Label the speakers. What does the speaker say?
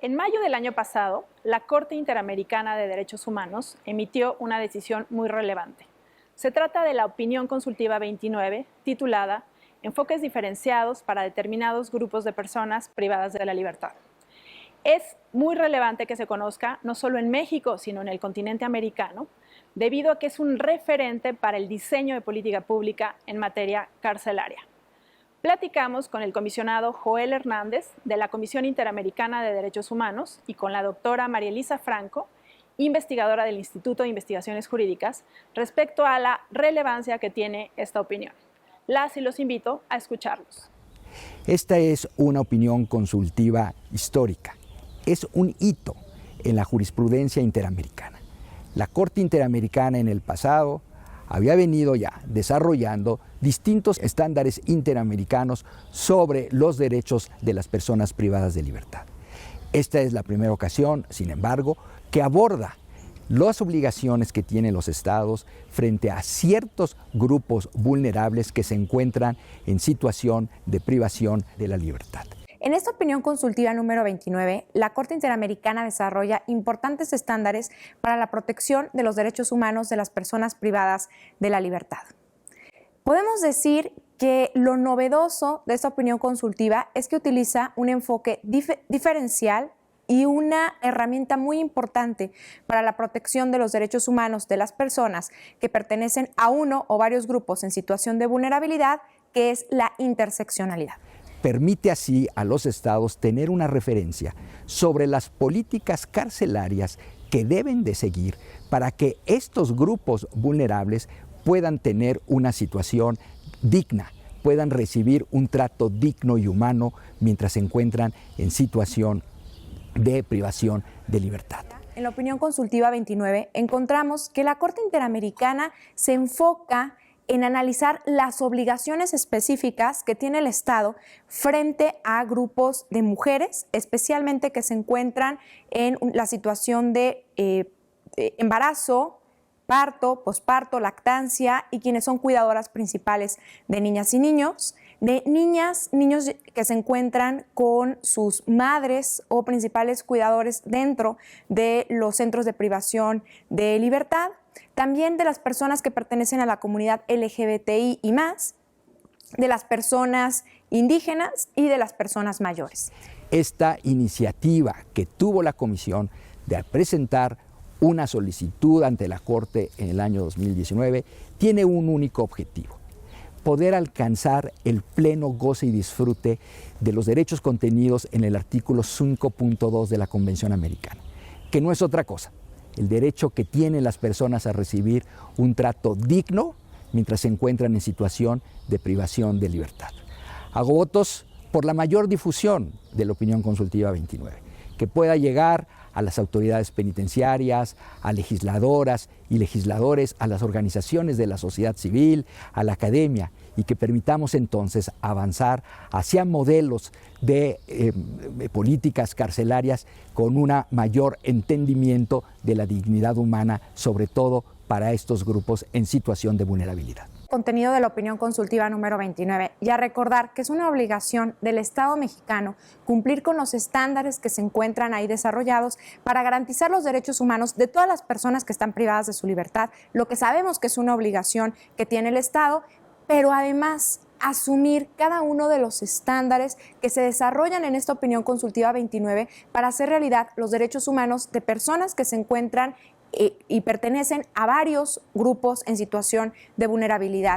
Speaker 1: En mayo del año pasado, la Corte Interamericana de Derechos Humanos emitió una decisión muy relevante. Se trata de la Opinión Consultiva 29, titulada Enfoques diferenciados para determinados grupos de personas privadas de la libertad. Es muy relevante que se conozca no solo en México, sino en el continente americano, debido a que es un referente para el diseño de política pública en materia carcelaria. Platicamos con el comisionado Joel Hernández de la Comisión Interamericana de Derechos Humanos y con la doctora María Elisa Franco, investigadora del Instituto de Investigaciones Jurídicas, respecto a la relevancia que tiene esta opinión. Las y los invito a escucharlos.
Speaker 2: Esta es una opinión consultiva histórica. Es un hito en la jurisprudencia interamericana. La Corte Interamericana en el pasado había venido ya desarrollando distintos estándares interamericanos sobre los derechos de las personas privadas de libertad. Esta es la primera ocasión, sin embargo, que aborda las obligaciones que tienen los estados frente a ciertos grupos vulnerables que se encuentran en situación de privación de la libertad.
Speaker 3: En esta opinión consultiva número 29, la Corte Interamericana desarrolla importantes estándares para la protección de los derechos humanos de las personas privadas de la libertad. Podemos decir que lo novedoso de esta opinión consultiva es que utiliza un enfoque diferencial y una herramienta muy importante para la protección de los derechos humanos de las personas que pertenecen a uno o varios grupos en situación de vulnerabilidad, que es la interseccionalidad.
Speaker 2: Permite así a los estados tener una referencia sobre las políticas carcelarias que deben de seguir para que estos grupos vulnerables puedan tener una situación digna, puedan recibir un trato digno y humano mientras se encuentran en situación de privación de libertad.
Speaker 3: En la opinión consultiva 29 encontramos que la Corte Interamericana se enfoca en analizar las obligaciones específicas que tiene el Estado frente a grupos de mujeres, especialmente que se encuentran en la situación de embarazo, parto, posparto, lactancia y quienes son cuidadoras principales de niñas y niños, de niños que se encuentran con sus madres o principales cuidadores dentro de los centros de privación de libertad, también de las personas que pertenecen a la comunidad LGBTI y más, de las personas indígenas y de las personas mayores.
Speaker 2: Esta iniciativa que tuvo la Comisión de presentar una solicitud ante la Corte en el año 2019 tiene un único objetivo: poder alcanzar el pleno goce y disfrute de los derechos contenidos en el artículo 5.2 de la Convención Americana, que no es otra cosa: el derecho que tienen las personas a recibir un trato digno mientras se encuentran en situación de privación de libertad. Hago votos por la mayor difusión de la opinión consultiva 29, que pueda llegar a las autoridades penitenciarias, a legisladoras y legisladores, a las organizaciones de la sociedad civil, a la academia, y que permitamos entonces avanzar hacia modelos de políticas carcelarias con un mayor entendimiento de la dignidad humana, sobre todo para estos grupos en situación de vulnerabilidad.
Speaker 3: Contenido de la opinión consultiva número 29 y a recordar que es una obligación del Estado mexicano cumplir con los estándares que se encuentran ahí desarrollados para garantizar los derechos humanos de todas las personas que están privadas de su libertad, lo que sabemos que es una obligación que tiene el Estado, pero además asumir cada uno de los estándares que se desarrollan en esta opinión consultiva 29 para hacer realidad los derechos humanos de personas que se encuentran y pertenecen a varios grupos en situación de vulnerabilidad.